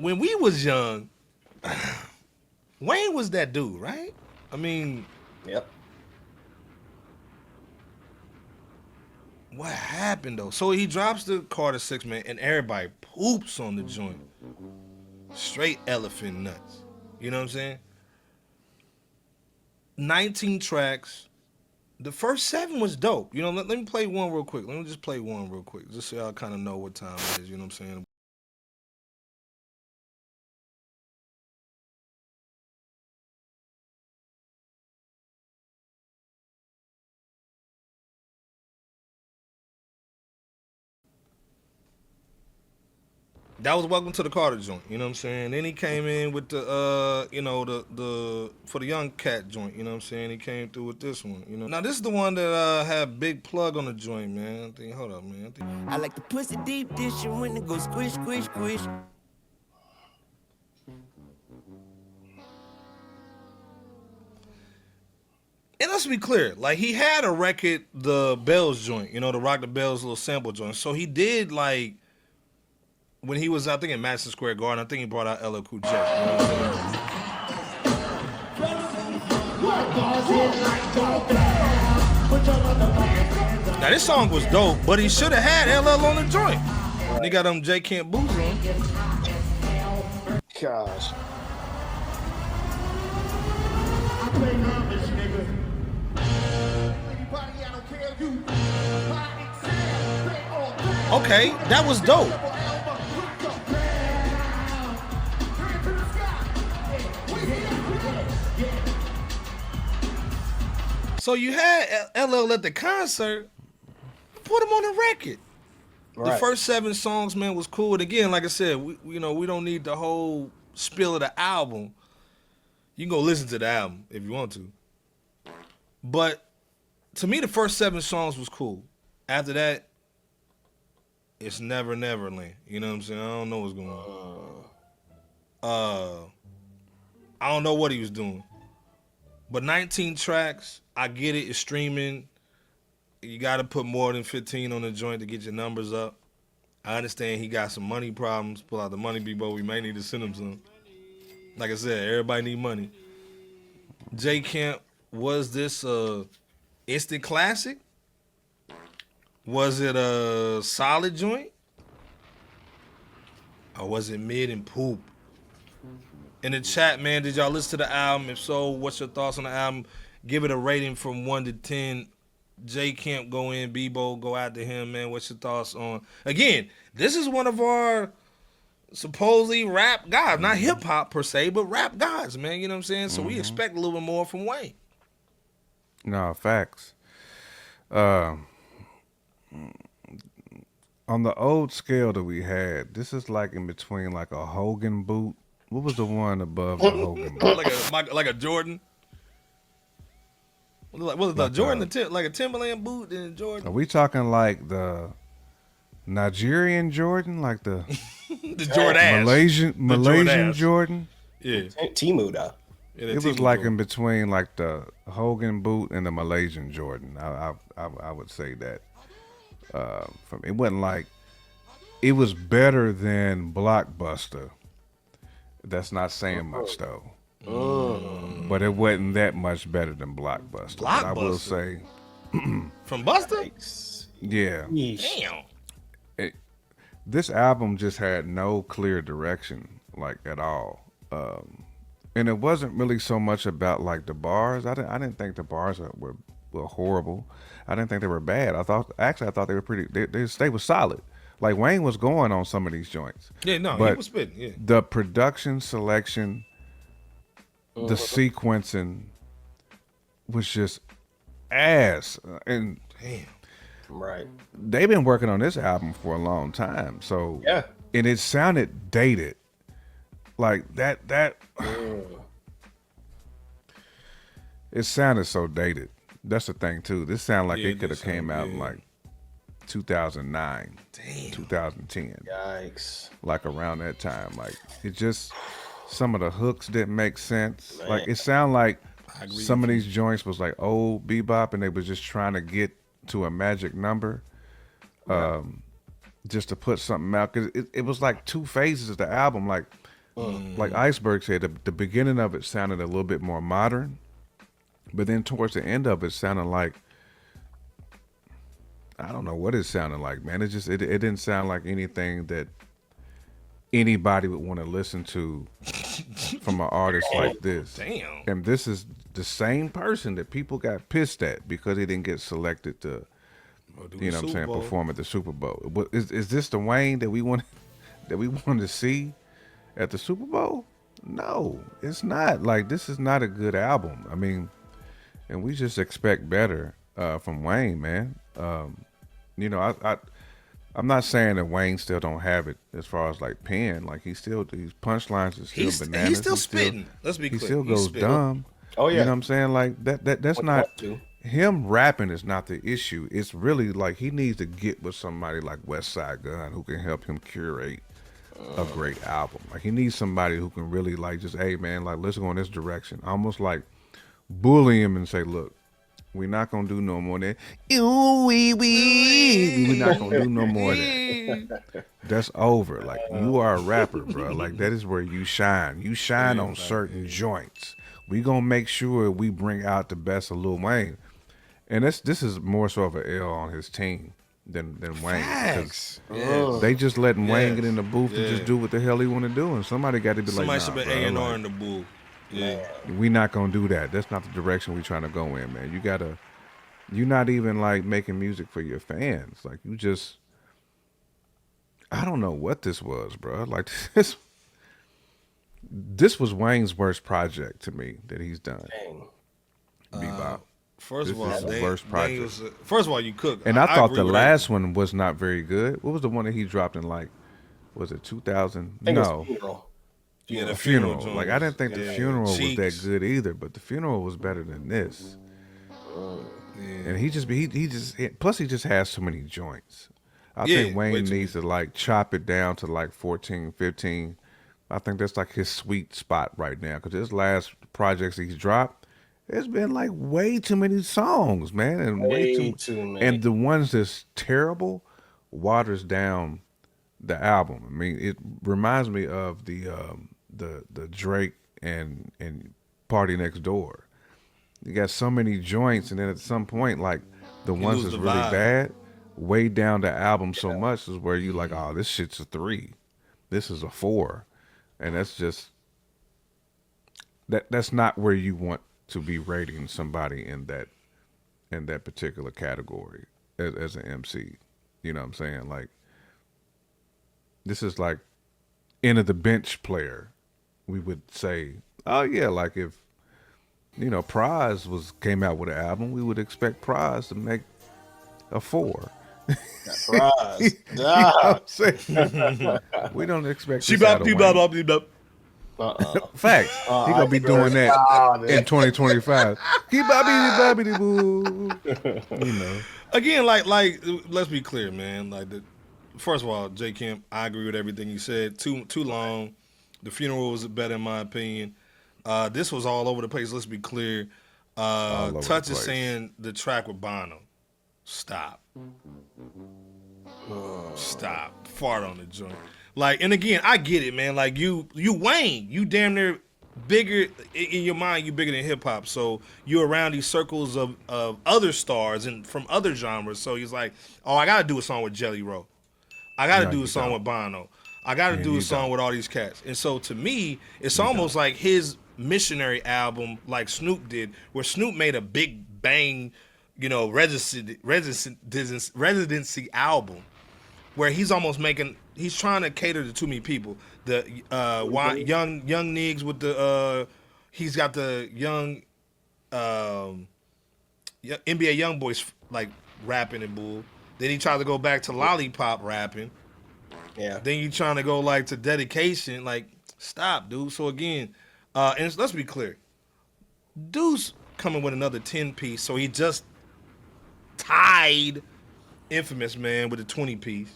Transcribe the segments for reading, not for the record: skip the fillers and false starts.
when we was young, Wayne was that dude, right? I mean, Yep. what happened though? So he drops the Carter 6, man, and everybody poops on the joint. Straight elephant nuts. You know what I'm saying? 19 tracks. The first 7 was dope. You know, let me play one real quick. Let me just play one real quick, just so y'all kind of know what time it is. You know what I'm saying? That was Welcome to the Carter joint, you know what I'm saying? Then he came in with the the for the young cat joint, you know what I'm saying? He came through with this one, you know. Now this is the one that had Big Plug on the joint, man. I think, hold up, man. I like the pussy deep dish and when it goes squish, squish, squish. And let's be clear, like he had a record, the Bells joint, you know, the Rock the Bells little sample joint. So he did like when he was, I think, in Madison Square Garden, I think he brought out LL Cool J. You know what I'm saying? Now this song was dope, but he should have had LL on the joint. And he got them J Camp boots on. Gosh. Okay, that was dope. So you had LL at the concert, put him on the record. Right. The first 7 songs, man, was cool. And again, like I said, we don't need the whole spill of the album. You can go listen to the album if you want to. But to me, the first 7 songs was cool. After that, it's Never Neverland. You know what I'm saying? I don't know what's going on. I don't know what he was doing. But 19 tracks, I get it. It's streaming. You got to put more than 15 on the joint to get your numbers up. I understand he got some money problems. Pull out the money, B-Bo. We may need to send him some. Like I said, everybody need money. J Camp, was this a instant classic? Was it a solid joint? Or was it mid and poop? In the chat, man, did y'all listen to the album? If so, what's your thoughts on the album? Give it a rating from 1 to 10. J Camp, go in. Bebo, go out to him, man. What's your thoughts on? Again, this is one of our supposedly rap guys. Not hip-hop per se, but rap guys, man. You know what I'm saying? So we expect a little bit more from Wayne. No, facts. On the old scale that we had, this is like in between like a Hogan boot. What was the one above the Hogan boot? like a Jordan? What was the Jordan? Like a Timberland boot and Jordan? Are we talking like the Nigerian Jordan? Like the the Jordan Malaysian Jordan? Yeah. Timu, though. Yeah, it was like in between like the Hogan boot and the Malaysian Jordan. I would say that. It wasn't like, it was better than Blockbuster. That's not saying much though. But it wasn't that much better than Blockbuster. Blockbuster? I will say. From Buster? Yeah. Damn. This album just had no clear direction, like at all. And it wasn't really so much about like the bars. I didn't think the bars were horrible. I didn't think they were bad. I thought they were pretty. They were solid. Like Wayne was going on some of these joints. Yeah, no, but he was spitting. Yeah. The production selection, the sequencing was just ass. And damn, right. They've been working on this album for a long time. So yeah, and it sounded dated. Like that. It sounded so dated. That's the thing too. This sounded like it could have came out in like 2009, 2010. Yikes! Like around that time. Like it just, some of the hooks didn't make sense. Man. Like it sounded like some of these joints was like old bebop, and they was just trying to get to a magic number, just to put something out. Cause it was like 2 phases of the album. Like Like Iceberg said, the beginning of it sounded a little bit more modern, but then towards the end of it sounded like, I don't know what it sounded like, man. It didn't sound like anything that anybody would want to listen to from an artist like this. Damn. And this is the same person that people got pissed at because he didn't get selected to, you know what I'm saying, perform at the Super Bowl. Is this the Wayne that we want to see at the Super Bowl? No, it's not. Like, this is not a good album. I mean, and we just expect better from Wayne, man. You know, I'm not saying that Wayne still don't have it as far as like pen. Like these punchlines are still bananas. He's still spitting. Let's be clear. He still goes dumb. Oh yeah. You know what I'm saying? Like that's not him rapping is not the issue. It's really like he needs to get with somebody like West Side Gun who can help him curate a great album. Like he needs somebody who can really like just, hey man, like let's go in this direction. Almost like bully him and say, look, we're not gonna do no more of that. We're not gonna do no more of that. That's over. Like you are a rapper, bro. Like that is where you shine. You shine on certain joints. We gonna make sure we bring out the best of Lil Wayne. And this is more so of an L on his team than Wayne. Facts. They just letting Wayne get in the booth and just do what the hell he want to do, and somebody got to be Somebody like, should nah, be A&R bro, in the booth. Yeah. we not gonna do that. That's not the direction we trying to go in, man. You're not even like making music for your fans. Like you just, I don't know what this was, bro. Like this was Wayne's worst project to me that he's done. Bebop. First of This all, is the worst project. first of all, you cook. And I thought agree the with last one was not very good. What was the one that he dropped in like, was it 2000? No. Yeah, the Funeral. joint Like I didn't think the funeral was that Cheeks. good either, but the funeral was better than this. And he just plus he just has so many joints. I think way Wayne too needs to like chop it down to like 14, 15. I think that's like his sweet spot right now because his last projects he's dropped, there's been like way too many songs, man, and way too many. and the ones that's terrible waters down the album. I mean, it reminds me of the Drake and Party Next Door. You got so many joints, and then at some point, like the ones that's the really vibe. bad, way down the album so much is where you like, oh, this shit's a 3, this is a 4, and that's just that's not where you want to be rating somebody in that particular category as an MC. You know what I'm saying? Like this is like end of the bench player. We would say, oh yeah, like if Prize came out with an album, we would expect Prize to make a 4. Prize. You know what I'm saying? We don't expect this out of Wayne. Facts. He gonna be doing that in 2025. Keep bobbity boo. You know. Again, like let's be clear, man. Like first of all, J. Kemp, I agree with everything you said. Too long. The funeral was better in my opinion. This was all over the place. Let's be clear. Touch is saying the track with Bono. Stop. Stop. Fart on the joint. Like, and again, I get it, man. Like you Wayne, you damn near bigger in your mind. You bigger than hip hop, so you're around these circles of other stars and from other genres. So he's like, oh, I gotta do a song with Jelly Roll. I gotta do a song with Bono. I gotta do a song with all these cats. And so to me, it's almost like his missionary album, like Snoop did, where Snoop made a big bang, residency album, where he's almost he's trying to cater to too many people. The young niggas with the he's got the young NBA young boys like rapping and bull. Then he tried to go back to lollipop rapping. Yeah. Then you trying to go like to dedication. Like, stop, dude. So again, and let's be clear, dude's coming with another 10-piece. So he just tied Infamous, man, with a 20-piece.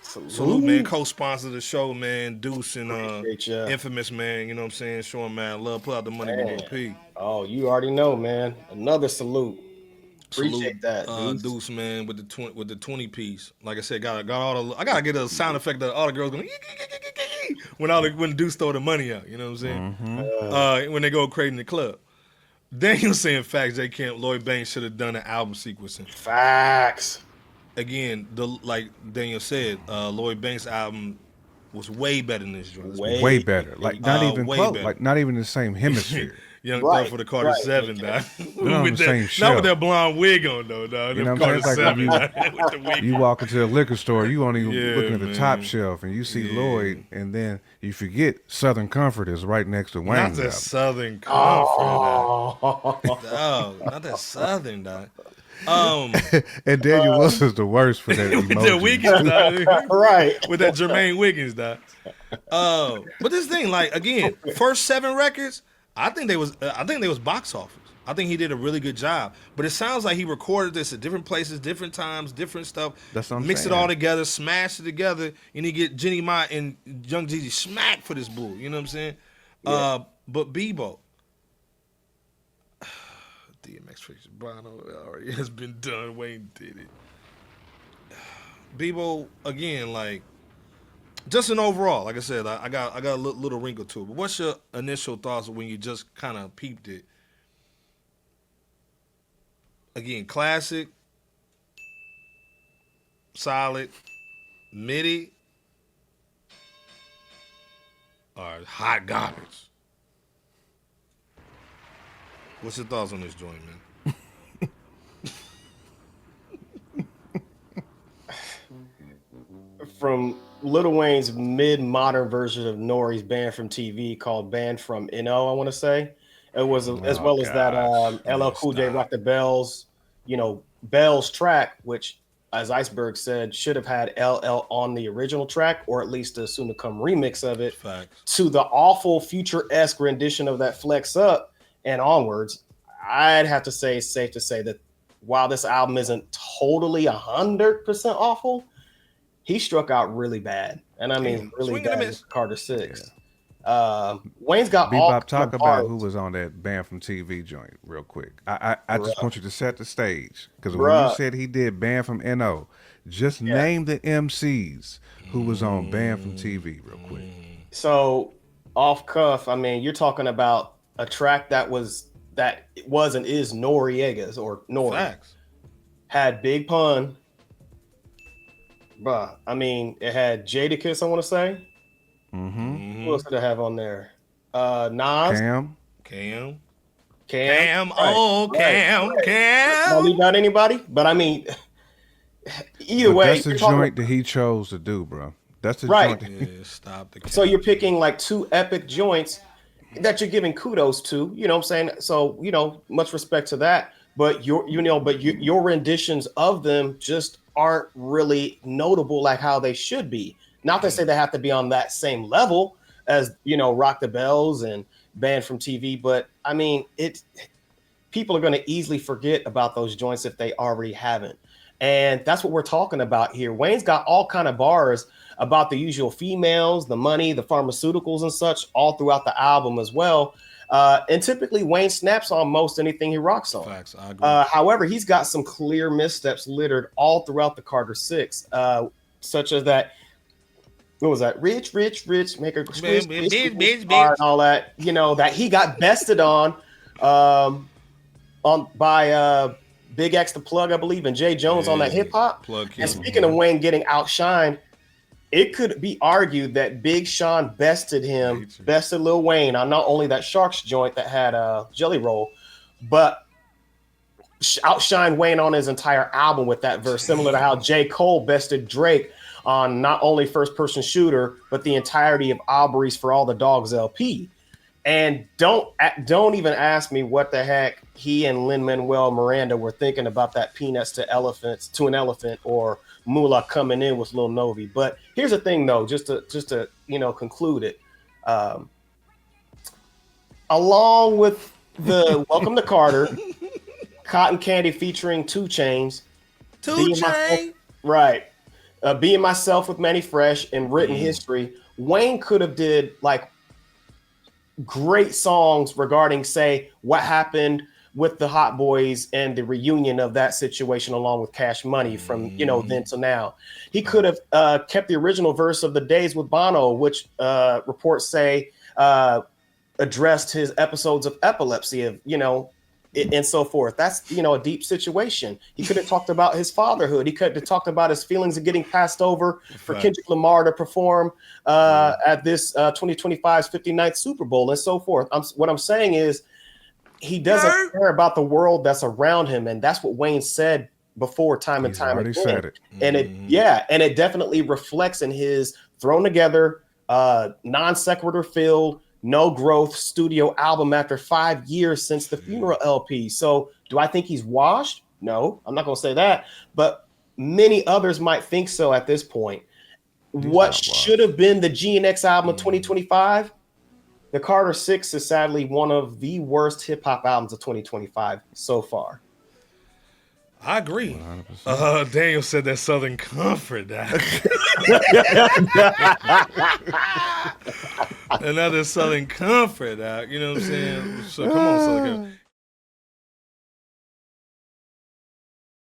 Salute, man. Co-sponsor the show, man. Deuce and Infamous, man. You know what I'm saying? Showing man love. Put out the money with Lil P. Oh, you already know, man. Another salute. Appreciate that, Deuce, man, with the 20-piece. Like I said, I gotta get a sound effect that all the girls going. when dudes throw the money out, you know what I'm saying? When they go crazy in the club. Daniel saying facts. J. Camp, Lloyd Banks should have done an album sequencing. Facts. Again, like Daniel said, Lloyd Banks' album was way better than this joint. Way better. Like not even way close. better. Like not even the same hemisphere. Young Right, Thug for the Carter right. 7, dog. They're on the same Not shelf. with that blonde wig on, though, dog. You Them know what I'm Carter saying? 7, It's dog, with the wig. You walk into a liquor store, you only Yeah, looking at the top man. shelf, and you see Yeah. Lloyd, and then you forget Southern Comfort is right next to Not Wayne's that album. Southern Comfort, dog. Oh. Dog, not that Southern, dog. And Daniel Wilson's the worst for that With that emoji. Wiggins, dog. Right. With that Jermaine Wiggins, dog. But this thing, like, again, first 7 records, I think they was box office. I think he did a really good job. But it sounds like he recorded this at different places, different times, different stuff. That's what I'm Mix it saying. all together, smash it together, and he get Jenny Mott and Young Jeezy smacked for this bull. You know what I'm saying? Yeah. But Bebo, DMX Fix Bono already has been done. Wayne did it. Bebo, again, like, just an overall, like I said, I got a little wrinkle to it. But what's your initial thoughts when you just kind of peeped it? Again, classic, solid, MIDI, or hot garbage? What's your thoughts on this joint, man? From Lil Wayne's mid-modern version of Nori's Banned from TV called Banned from NO, I want to say. It was as well as that LL Cool J stop. Rock the Bells, Bells track, which, as Iceberg said, should have had LL on the original track, or at least a soon-to-come remix of it, Facts. to the awful Future-esque rendition of that Flex Up and onwards. I'd have to say it's safe to say that while this album isn't totally 100% awful, he struck out really bad. And I mean Damn, really swing and a bad miss. with Carter 6. Wayne's got all Bebop, talk kind of about bars. who was on that Banned from TV joint real quick. I just Bruh. want you to set the stage. Because when Bruh. you said he did Banned from NO, just name the MCs who was on Banned from TV real quick. So off cuff, I mean, you're talking about a track that was and is Noriega's or Nori. Facts. Had Big Pun. Bruh, I mean, it had Jadakiss, I want to say. Mm-hmm. Who else did I have on there? Nas, Cam. Cam. Cam. Cam. Oh, Right, Cam. right. Cam. Not leave out anybody, but I mean, either But way, that's the you're talking- joint that he chose to do, bro. That's the Right. joint. Yeah, stop the Cam. So you're picking like 2 epic joints that you're giving kudos to, you know what I'm saying? So, much respect to that, but your renditions of them just aren't really notable like how they should be. Not to say they have to be on that same level as, Rock the Bells and Banned from TV, but I mean, people are going to easily forget about those joints if they already haven't. And that's what we're talking about here. Wayne's got all kind of bars about the usual females, the money, the pharmaceuticals and such all throughout the album as well. And typically Wayne snaps on most anything he rocks on. Facts. I agree. However, he's got some clear missteps littered all throughout the Carter 6, such as that. What was that? Rich, make a squish, bitch. and all that. That he got bested on by Big X the Plug, I believe, and Jay Jones on that Yeah, hip hop. Plug And killed speaking him. of Wayne getting outshined, it could be argued that Big Sean bested Lil Wayne on not only that Sharks joint that had a Jelly Roll, but outshined Wayne on his entire album with that verse, similar to how J. Cole bested Drake on not only First Person Shooter, but the entirety of Aubrey's For All the Dogs LP. And don't even ask me what the heck he and Lin-Manuel Miranda were thinking about that Peanuts to an Elephant or Moolah coming in with Lil Novi. But here's the thing, though, just to conclude it. Along with the Welcome to Carter, Cotton Candy featuring 2 Chainz, 2 Chainz, right? Being Myself with Manny Fresh and Written History, Wayne could have did like great songs regarding, say, what happened with the Hot Boys and the reunion of that situation, along with Cash Money from then to now. He could have kept the original verse of The Days with Bono, which reports say addressed his episodes of epilepsy, and so forth. That's a deep situation. He could have talked about his fatherhood. He could have talked about his feelings of getting passed over for Kendrick Lamar to perform at this 2025's 59th Super Bowl and so forth. What I'm saying is he doesn't care about the world that's around him, and that's what Wayne said before, time and time again. Said it. And it definitely reflects in his thrown together, non sequitur filled, no growth studio album after 5 years since the Funeral LP. So do I think he's washed? No, I'm not going to say that, but many others might think so at this point. What should have been the G&X album of 2025? The Carter 6 is sadly one of the worst hip hop albums of 2025 so far. I agree. Daniel said that Southern Comfort. Another Southern Comfort. You know what I'm saying? So come on, Southern Comfort.